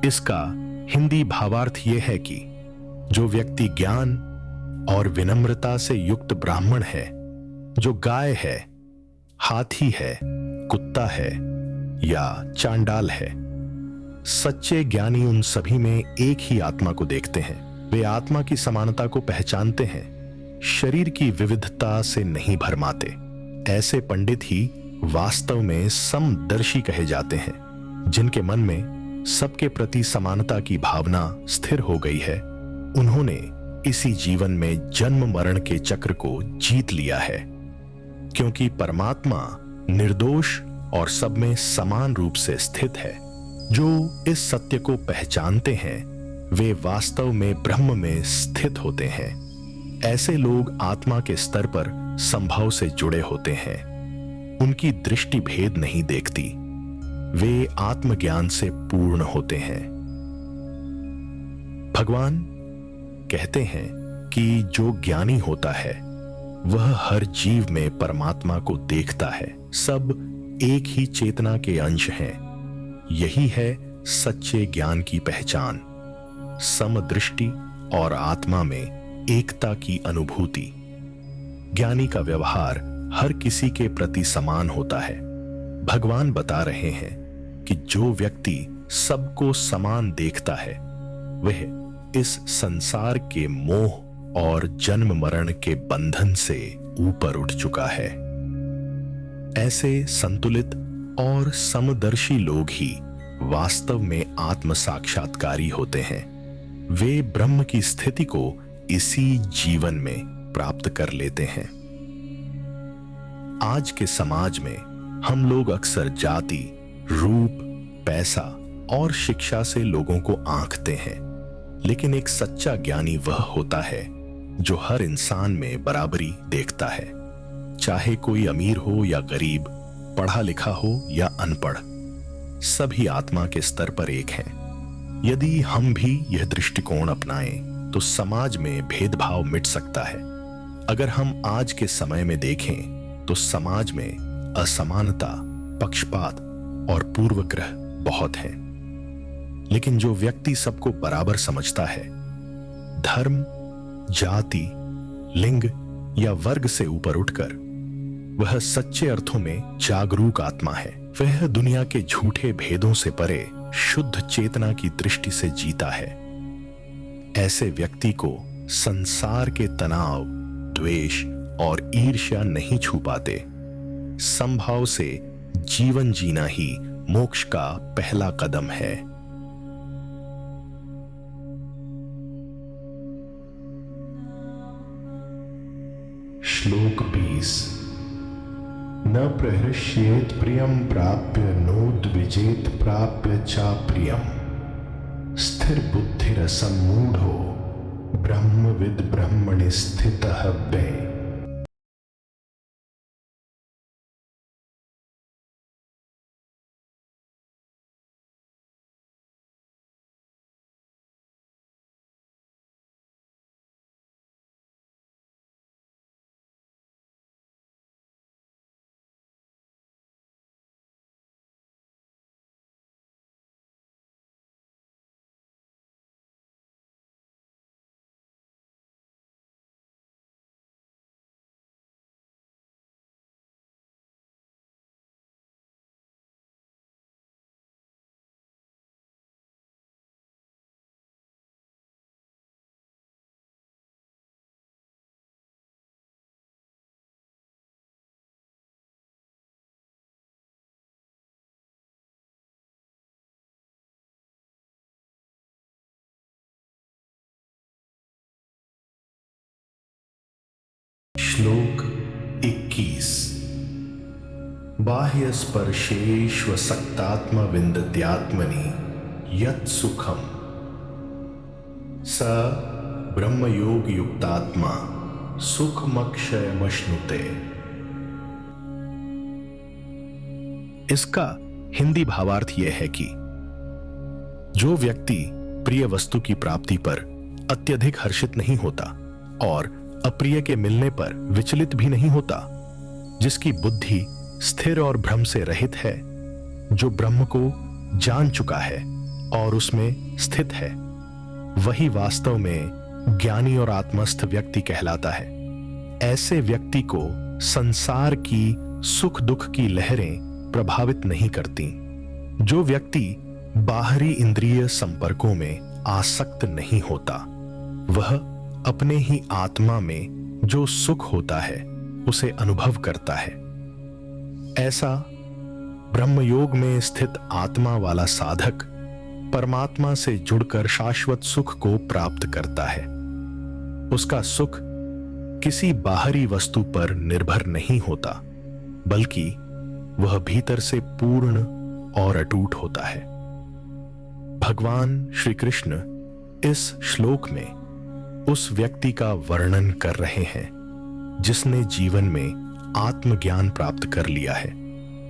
इसका हिंदी भावार्थ यह है कि जो व्यक्ति ज्ञान और विनम्रता से युक्त ब्राह्मण है, जो गाय है, हाथी है, कुत्ता है या चांडाल है, सच्चे ज्ञानी उन सभी में एक ही आत्मा को देखते हैं। वे आत्मा की समानता को पहचानते हैं, शरीर की विविधता से नहीं भरमाते। ऐसे पंडित ही वास्तव में समदर्शी कहे जाते हैं। जिनके मन में सबके प्रति समानता की भावना स्थिर हो गई है, उन्होंने इसी जीवन में जन्म मरण के चक्र को जीत लिया है। क्योंकि परमात्मा निर्दोष और सब में समान रूप से स्थित है। जो इस सत्य को पहचानते हैं, वे वास्तव में ब्रह्म में स्थित होते हैं। ऐसे लोग आत्मा के स्तर पर संभव से जुड़े होते हैं। उनकी दृष्टि भेद नहीं देखती। वे आत्मज्ञान से पूर्ण होते हैं। भगवान कहते हैं कि जो ज्ञानी होता है वह हर जीव में परमात्मा को देखता है। सब एक ही चेतना के अंश हैं। यही है सच्चे ज्ञान की पहचान, समदृष्टि और आत्मा में एकता की अनुभूति। ज्ञानी का व्यवहार हर किसी के प्रति समान होता है। भगवान बता रहे हैं कि जो व्यक्ति सबको समान देखता है वह इस संसार के मोह और जन्म मरण के बंधन से ऊपर उठ चुका है। ऐसे संतुलित और समदर्शी लोग ही वास्तव में आत्म साक्षात्कारी होते हैं। वे ब्रह्म की स्थिति को इसी जीवन में प्राप्त कर लेते हैं। आज के समाज में हम लोग अक्सर जाति, रूप, पैसा और शिक्षा से लोगों को आंकते हैं, लेकिन एक सच्चा ज्ञानी वह होता है जो हर इंसान में बराबरी देखता है। चाहे कोई अमीर हो या गरीब, पढ़ा लिखा हो या अनपढ़, सभी आत्मा के स्तर पर एक हैं। यदि हम भी यह दृष्टिकोण अपनाएं तो समाज में भेदभाव मिट सकता है। अगर हम आज के समय में देखें तो समाज में असमानता, पक्षपात और पूर्वग्रह बहुत हैं। लेकिन जो व्यक्ति सबको बराबर समझता है, धर्म, जाति, लिंग या वर्ग से ऊपर उठकर, वह सच्चे अर्थों में जागरूक आत्मा है। वह दुनिया के झूठे भेदों से परे शुद्ध चेतना की दृष्टि से जीता है। ऐसे व्यक्ति को संसार के तनाव, द्वेष और ईर्ष्या नहीं छू पाते। समभाव से जीवन जीना ही मोक्ष का पहला कदम है। श्लोक 20। न प्रहृष्येत प्रियं प्राप्य नोद्विजेत प्राप्य चा प्रियम। स्थिर बुद्धिरसम्मूढ़ो ब्रह्मविद् ब्रह्मणि स्थितः वे। श्लोक 21। बाह्य स्पर्शेष्वसक्तात्म विन्दत्यात्मनि यत् सुखम स ब्रह्मयोग युक्तात्मा सुखमक्षयमश्नुते। इसका हिंदी भावार्थ यह है कि जो व्यक्ति प्रिय वस्तु की प्राप्ति पर अत्यधिक हर्षित नहीं होता और अप्रिय के मिलने पर विचलित भी नहीं होता, जिसकी बुद्धि स्थिर और भ्रम से रहित है, जो ब्रह्म को जान चुका है और उसमें स्थित है, वही वास्तव में ज्ञानी और आत्मस्थ व्यक्ति कहलाता है। ऐसे व्यक्ति को संसार की सुख दुख की लहरें प्रभावित नहीं करती। जो व्यक्ति बाहरी इंद्रिय संपर्कों में आसक्त नहीं होता, वह अपने ही आत्मा में जो सुख होता है उसे अनुभव करता है। ऐसा ब्रह्मयोग में स्थित आत्मा वाला साधक परमात्मा से जुड़कर शाश्वत सुख को प्राप्त करता है। उसका सुख किसी बाहरी वस्तु पर निर्भर नहीं होता, बल्कि वह भीतर से पूर्ण और अटूट होता है। भगवान श्री कृष्ण इस श्लोक में उस व्यक्ति का वर्णन कर रहे हैं जिसने जीवन में आत्मज्ञान प्राप्त कर लिया है।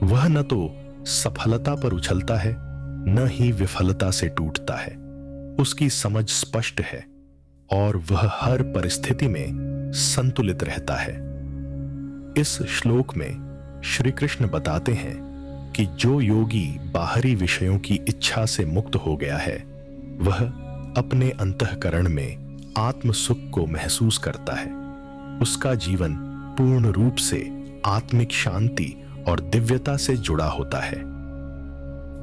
वह न तो सफलता पर उछलता है, न ही विफलता से टूटता है। उसकी समझ स्पष्ट है और वह हर परिस्थिति में संतुलित रहता है। इस श्लोक में श्री कृष्ण बताते हैं कि जो योगी बाहरी विषयों की इच्छा से मुक्त हो गया है, वह अपने अंतःकरण में आत्म सुख को महसूस करता है। उसका जीवन पूर्ण रूप से आत्मिक शांति और दिव्यता से जुड़ा होता है।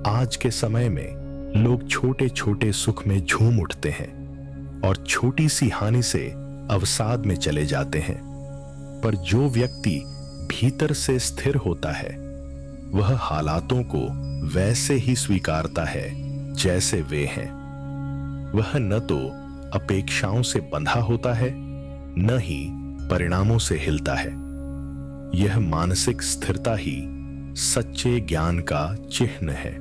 आज के समय में लोग छोटे छोटे सुख में झूम उठते हैं और छोटी सी हानि से अवसाद में चले जाते हैं, पर जो व्यक्ति भीतर से स्थिर होता है, वह हालातों को वैसे ही स्वीकारता है जैसे वे हैं। वह न तो अपेक्षाओं से बंधा होता है, न ही परिणामों से हिलता है। यह मानसिक स्थिरता ही सच्चे ज्ञान का चिन्ह है।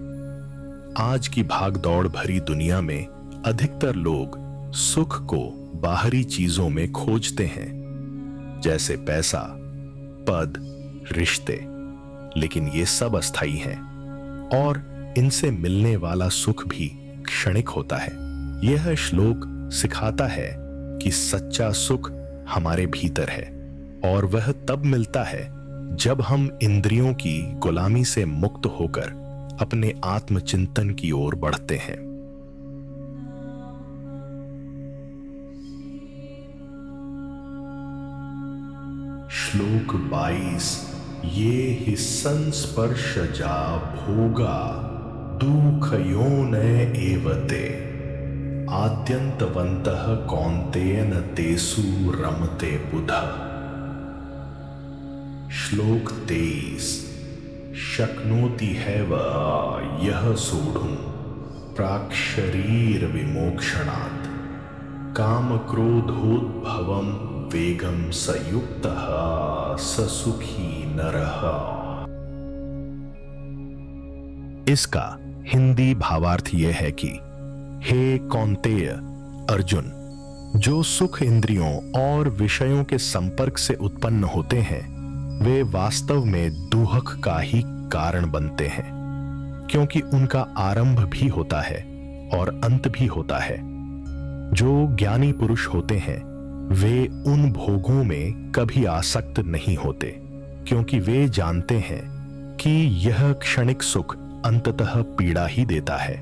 आज की भागदौड़ भरी दुनिया में अधिकतर लोग सुख को बाहरी चीजों में खोजते हैं, जैसे पैसा, पद, रिश्ते, लेकिन ये सब अस्थायी हैं और इनसे मिलने वाला सुख भी क्षणिक होता है। यह श्लोक सिखाता है कि सच्चा सुख हमारे भीतर है और वह तब मिलता है जब हम इंद्रियों की गुलामी से मुक्त होकर अपने आत्मचिंतन की ओर बढ़ते हैं। श्लोक 22। ये हि संस्पर्शजा भोगा दुःखयोन एवते आद्यन्तवन्तः कौन्तेय तेषु रमते बुधः। श्लोक 23। शक्नोति हैव यः सोढुं प्राक्शरीर विमोक्षणात् कामक्रोधोद्भवं वेगं सयुक्तः स सुखी नरः। इसका हिंदी भावार्थ यह है कि हे कौन्तेय अर्जुन, जो सुख इंद्रियों और विषयों के संपर्क से उत्पन्न होते हैं, वे वास्तव में दुहक का ही कारण बनते हैं, क्योंकि उनका आरंभ भी होता है और अंत भी होता है। जो ज्ञानी पुरुष होते हैं, वे उन भोगों में कभी आसक्त नहीं होते, क्योंकि वे जानते हैं कि यह क्षणिक सुख अंततः पीड़ा ही देता है।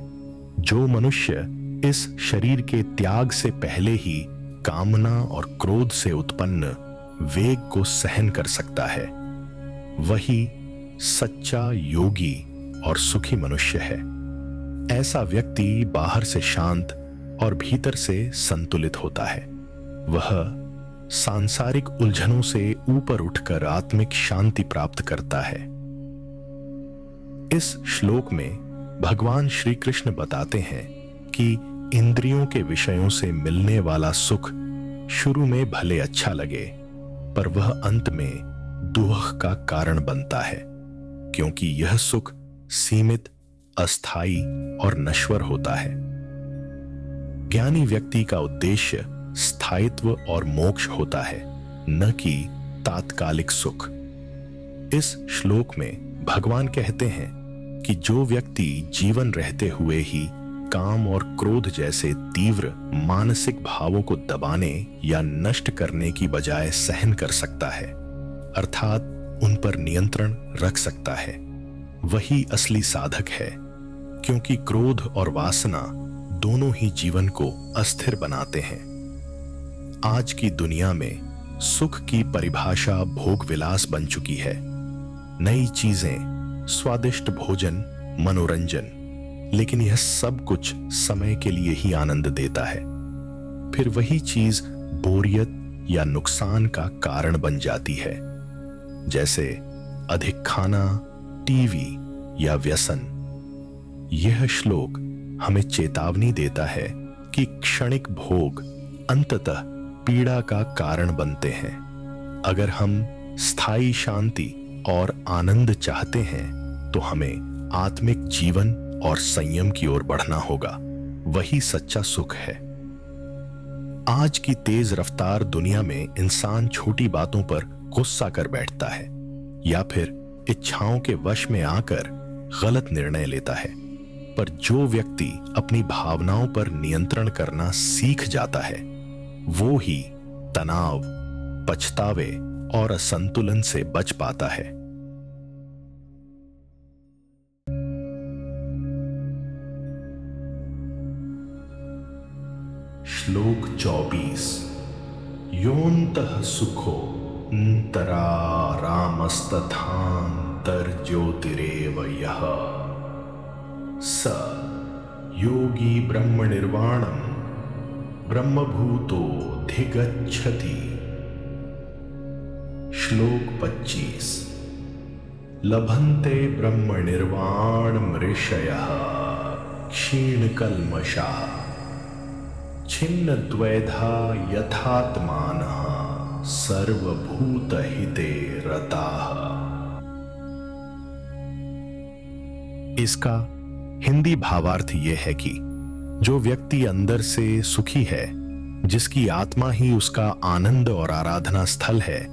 जो मनुष्य इस शरीर के त्याग से पहले ही कामना और क्रोध से उत्पन्न वेग को सहन कर सकता है, वही सच्चा योगी और सुखी मनुष्य है। ऐसा व्यक्ति बाहर से शांत और भीतर से संतुलित होता है। वह सांसारिक उलझनों से ऊपर उठकर आत्मिक शांति प्राप्त करता है। इस श्लोक में भगवान श्री कृष्ण बताते हैं कि इंद्रियों के विषयों से मिलने वाला सुख शुरू में भले अच्छा लगे, पर वह अंत में दुख का कारण बनता है, क्योंकि यह सुख सीमित, अस्थायी और नश्वर होता है। ज्ञानी व्यक्ति का उद्देश्य स्थायित्व और मोक्ष होता है, न कि तात्कालिक सुख। इस श्लोक में भगवान कहते हैं कि जो व्यक्ति जीवन रहते हुए ही काम और क्रोध जैसे तीव्र मानसिक भावों को दबाने या नष्ट करने की बजाय सहन कर सकता है, अर्थात उन पर नियंत्रण रख सकता है, वही असली साधक है, क्योंकि क्रोध और वासना दोनों ही जीवन को अस्थिर बनाते हैं। आज की दुनिया में सुख की परिभाषा भोग विलास बन चुकी है। नई चीजें, स्वादिष्ट भोजन, मनोरंजन, लेकिन यह सब कुछ समय के लिए ही आनंद देता है, फिर वही चीज बोरियत या नुकसान का कारण बन जाती है, जैसे अधिक खाना, टीवी या व्यसन। यह श्लोक हमें चेतावनी देता है कि क्षणिक भोग अंततः पीड़ा का कारण बनते हैं। अगर हम स्थायी शांति और आनंद चाहते हैं, तो हमें आत्मिक जीवन और संयम की ओर बढ़ना होगा। वही सच्चा सुख है। आज की तेज रफ्तार दुनिया में इंसान छोटी बातों पर गुस्सा कर बैठता है या फिर इच्छाओं के वश में आकर गलत निर्णय लेता है, पर जो व्यक्ति अपनी भावनाओं पर नियंत्रण करना सीख जाता है, वो ही तनाव, पछतावे और असंतुलन से बच पाता है। श्लोक 24। योऽन्तः सुखो अन्तरारामस्तथान्तर्ज्योतिरेव यः स योगी ब्रह्मनिर्वाणं ब्रह्मभूतोऽधिगच्छति। श्लोक 25। लभन्ते ब्रह्मनिर्वाणं ऋषयः क्षीणकल्मषाः छिन्नद्वैधा यथात्मानः सर्वभूतहिते रताः। इसका हिंदी भावार्थ यह है कि जो व्यक्ति अंदर से सुखी है, जिसकी आत्मा ही उसका आनंद और आराधना स्थल है,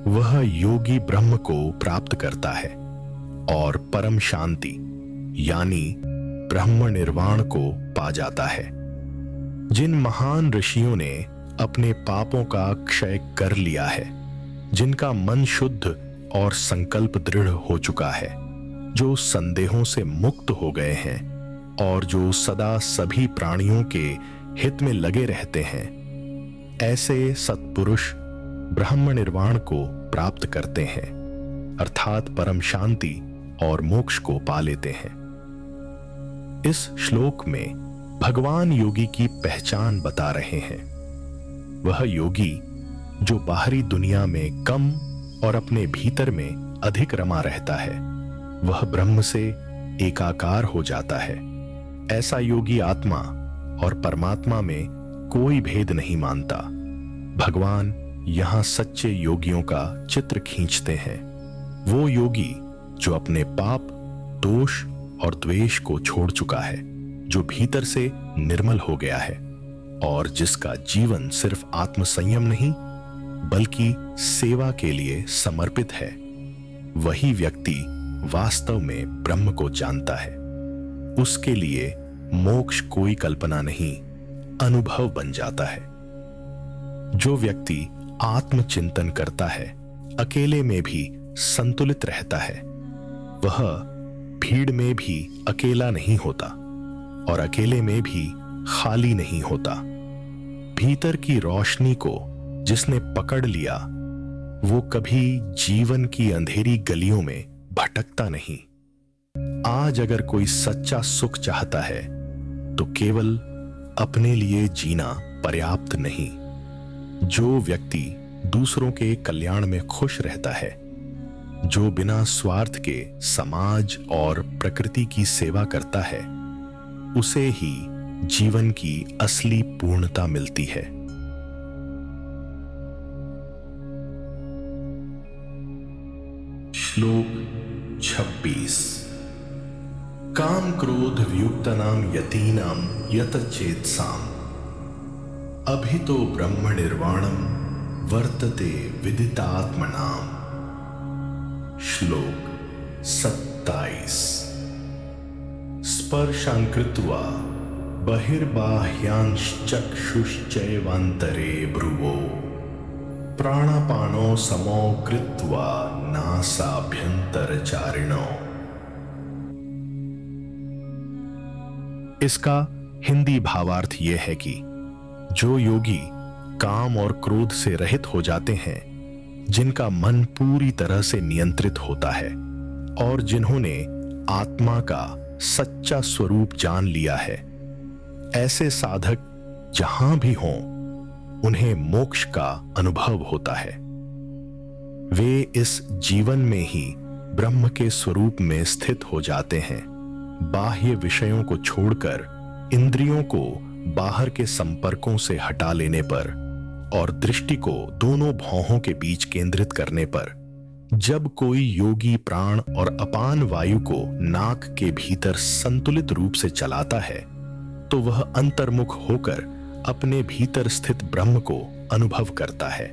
वह योगी ब्रह्म को प्राप्त करता है और परम शांति यानी ब्रह्म निर्वाण को पा जाता है। जिन महान ऋषियों ने अपने पापों का क्षय कर लिया है, जिनका मन शुद्ध और संकल्प दृढ़ हो चुका है, जो संदेहों से मुक्त हो गए हैं और जो सदा सभी प्राणियों के हित में लगे रहते हैं, ऐसे सत्पुरुष ब्रह्म निर्वाण को प्राप्त करते हैं, अर्थात परम शांति और मोक्ष को पा लेते हैं। इस श्लोक में भगवान योगी की पहचान बता रहे हैं। वह योगी जो बाहरी दुनिया में कम और अपने भीतर में अधिक रमा रहता है, वह ब्रह्म से एकाकार हो जाता है। ऐसा योगी आत्मा और परमात्मा में कोई भेद नहीं मानता। भगवान यहां सच्चे योगियों का चित्र खींचते हैं। वो योगी जो अपने पाप, दोष और द्वेष को छोड़ चुका है, जो भीतर से निर्मल हो गया है और जिसका जीवन सिर्फ आत्मसंयम नहीं बल्कि सेवा के लिए समर्पित है, वही व्यक्ति वास्तव में ब्रह्म को जानता है। उसके लिए मोक्ष कोई कल्पना नहीं, अनुभव बन जाता है। जो व्यक्ति आत्मचिंतन करता है, अकेले में भी संतुलित रहता है, वह भीड़ में भी अकेला नहीं होता और अकेले में भी खाली नहीं होता। भीतर की रोशनी को जिसने पकड़ लिया, वो कभी जीवन की अंधेरी गलियों में भटकता नहीं। आज अगर कोई सच्चा सुख चाहता है तो केवल अपने लिए जीना पर्याप्त नहीं। जो व्यक्ति दूसरों के कल्याण में खुश रहता है, जो बिना स्वार्थ के समाज और प्रकृति की सेवा करता है, उसे ही जीवन की असली पूर्णता मिलती है। श्लोक 26। काम क्रोध वियुक्तानां यतीनां यतचेतसाम् अभितो ब्रह्म निर्वाणं वर्तते विदितात्मनाम्। श्लोक 27। स्पर्शान् कृत्वा बहिर्बाह्यांश्चक्षुश्चैवान्तरे भ्रुवो प्राणापानो समो कृत्वा नासाभ्यन्तरचारिणो। इसका हिंदी भावार्थ यह है कि जो योगी काम और क्रोध से रहित हो जाते हैं, जिनका मन पूरी तरह से नियंत्रित होता है और जिन्होंने आत्मा का सच्चा स्वरूप जान लिया है, ऐसे साधक जहां भी हों, उन्हें मोक्ष का अनुभव होता है। वे इस जीवन में ही ब्रह्म के स्वरूप में स्थित हो जाते हैं। बाह्य विषयों को छोड़कर इंद्रियों को बाहर के संपर्कों से हटा लेने पर और दृष्टि को दोनों भौहों के बीच केंद्रित करने पर, जब कोई योगी प्राण और अपान वायु को नाक के भीतर संतुलित रूप से चलाता है, तो वह अंतर्मुख होकर अपने भीतर स्थित ब्रह्म को अनुभव करता है।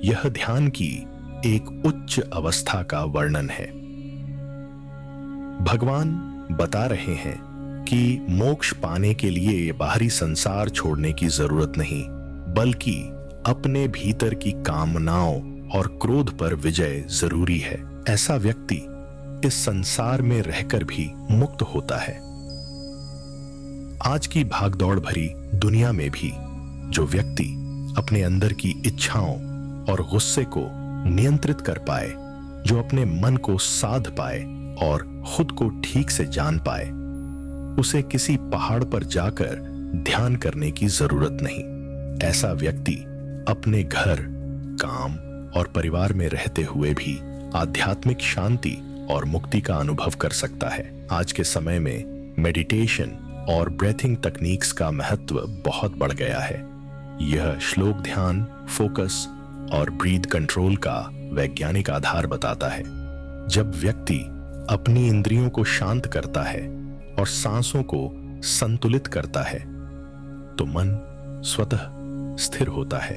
यह ध्यान की एक उच्च अवस्था का वर्णन है। भगवान बता रहे हैं कि मोक्ष पाने के लिए बाहरी संसार छोड़ने की जरूरत नहीं, बल्कि अपने भीतर की कामनाओं और क्रोध पर विजय जरूरी है। ऐसा व्यक्ति इस संसार में रहकर भी मुक्त होता है। आज की भागदौड़ भरी दुनिया में भी जो व्यक्ति अपने अंदर की इच्छाओं और गुस्से को नियंत्रित कर पाए, जो अपने मन को साध पाए और खुद को ठीक से जान पाए, उसे किसी पहाड़ पर जाकर ध्यान करने की जरूरत नहीं। ऐसा व्यक्ति अपने घर, काम और परिवार में रहते हुए भी आध्यात्मिक शांति और मुक्ति का अनुभव कर सकता है। आज के समय में मेडिटेशन और ब्रीथिंग तकनीक्स का महत्व बहुत बढ़ गया है। यह श्लोक ध्यान, फोकस और ब्रीथ कंट्रोल का वैज्ञानिक आधार बताता है। जब व्यक्ति अपनी इंद्रियों को शांत करता है और सांसों को संतुलित करता है तो मन स्वतः स्थिर होता है।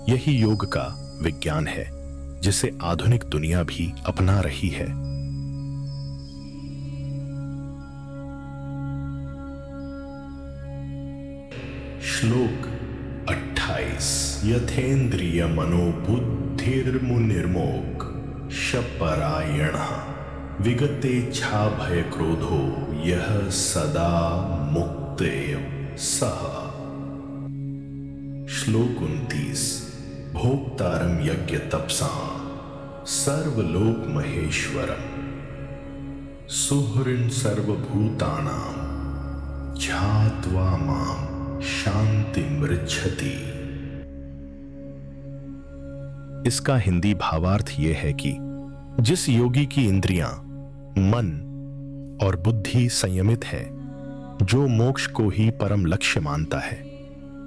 यही योग का विज्ञान है जिसे आधुनिक दुनिया भी अपना रही है। श्लोक 28 यथेन्द्रिय मनोबुद्धिर्मुनिर्मोक् शपरायणः विगतेच्छा भय क्रोधो यह सदा मुक्तेय सः। श्लोक 29 भोक्तारं यज्ञ तपसां सर्वलोक महेश्वरम सुहृन् सर्वभूतानां ध्यात्वा मां शान्तिमृच्छति। इसका हिंदी भावार्थ यह है कि जिस योगी की इंद्रियां, मन और बुद्धि संयमित है, जो मोक्ष को ही परम लक्ष्य मानता है,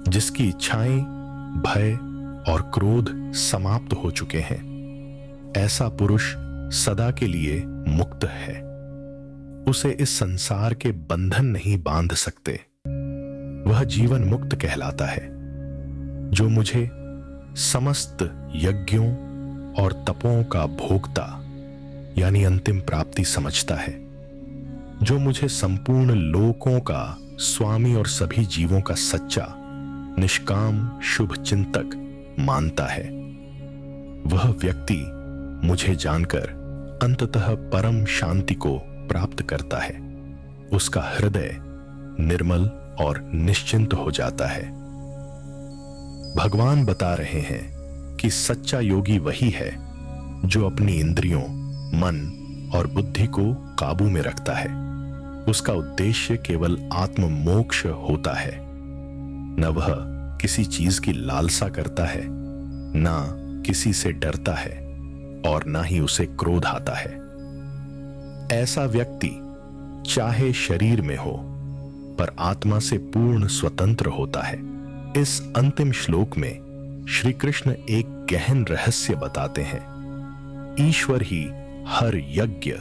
जिसकी इच्छाएं, भय और क्रोध समाप्त हो चुके हैं, ऐसा पुरुष सदा के लिए मुक्त है। उसे इस संसार के बंधन नहीं बांध सकते। वह जीवन मुक्त कहलाता है। जो मुझे समस्त यज्ञों और तपों का भोक्ता यानी अंतिम प्राप्ति समझता है, जो मुझे संपूर्ण लोकों का स्वामी और सभी जीवों का सच्चा निष्काम शुभ चिंतक मानता है, वह व्यक्ति मुझे जानकर अंततः परम शांति को प्राप्त करता है। उसका हृदय निर्मल और निश्चिंत हो जाता है। भगवान बता रहे हैं कि सच्चा योगी वही है जो अपनी इंद्रियों, मन और बुद्धि को काबू में रखता है। उसका उद्देश्य केवल आत्म मोक्ष होता है। न वह किसी चीज की लालसा करता है, ना किसी से डरता है और ना ही उसे क्रोध आता है। ऐसा व्यक्ति चाहे शरीर में हो पर आत्मा से पूर्ण स्वतंत्र होता है। इस अंतिम श्लोक में श्री कृष्ण एक गहन रहस्य बताते हैं। ईश्वर ही हर यज्ञ,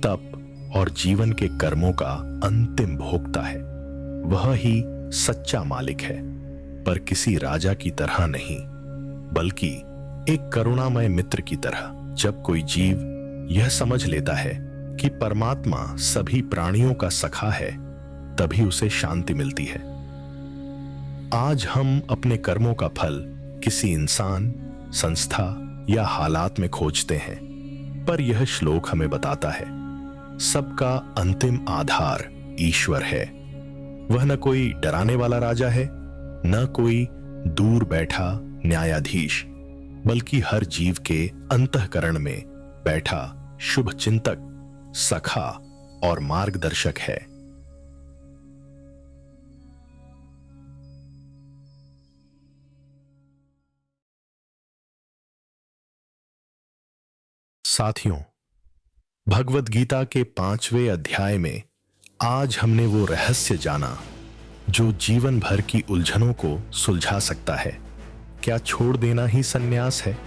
तप और जीवन के कर्मों का अंतिम भोक्ता है। वह ही सच्चा मालिक है, पर किसी राजा की तरह नहीं, बल्कि एक करुणामय मित्र की तरह। जब कोई जीव यह समझ लेता है कि परमात्मा सभी प्राणियों का सखा है, तभी उसे शांति मिलती है। आज हम अपने कर्मों का फल किसी इंसान, संस्था या हालात में खोजते हैं, पर यह श्लोक हमें बताता है सबका अंतिम आधार ईश्वर है। वह न कोई डराने वाला राजा है, न कोई दूर बैठा न्यायाधीश, बल्कि हर जीव के अंतःकरण में बैठा शुभ चिंतक, सखा और मार्गदर्शक है। साथियों, भगवद गीता के 5वें अध्याय में आज हमने वो रहस्य जाना जो जीवन भर की उलझनों को सुलझा सकता है। क्या छोड़ देना ही सन्यास है,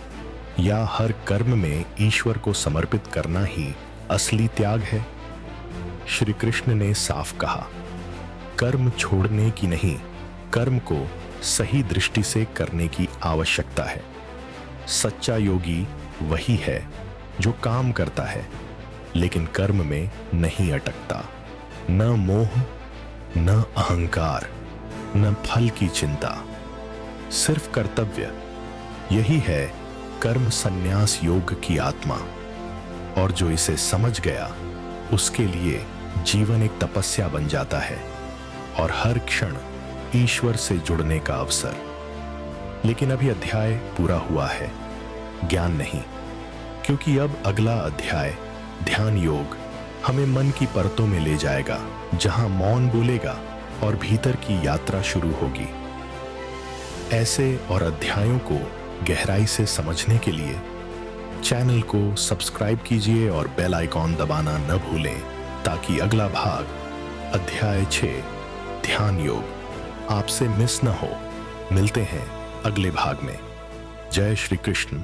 या हर कर्म में ईश्वर को समर्पित करना ही असली त्याग है? श्री कृष्ण ने साफ कहा, कर्म छोड़ने की नहीं, कर्म को सही दृष्टि से करने की आवश्यकता है। सच्चा योगी वही है जो काम करता है लेकिन कर्म में नहीं अटकता। न मोह, न अहंकार, न फल की चिंता। सिर्फ कर्तव्य, यही है कर्म संन्यास योग की आत्मा। और जो इसे समझ गया उसके लिए जीवन एक तपस्या बन जाता है और हर क्षण ईश्वर से जुड़ने का अवसर। लेकिन अभी अध्याय पूरा हुआ है, ज्ञान नहीं, क्योंकि अब अगला अध्याय ध्यान योग हमें मन की परतों में ले जाएगा, जहां मौन बोलेगा और भीतर की यात्रा शुरू होगी। ऐसे और अध्यायों को गहराई से समझने के लिए चैनल को सब्सक्राइब कीजिए और बेल आइकॉन दबाना न भूलें, ताकि अगला भाग अध्याय 6 ध्यान योग आपसे मिस न हो। मिलते हैं अगले भाग में। जय श्री कृष्ण।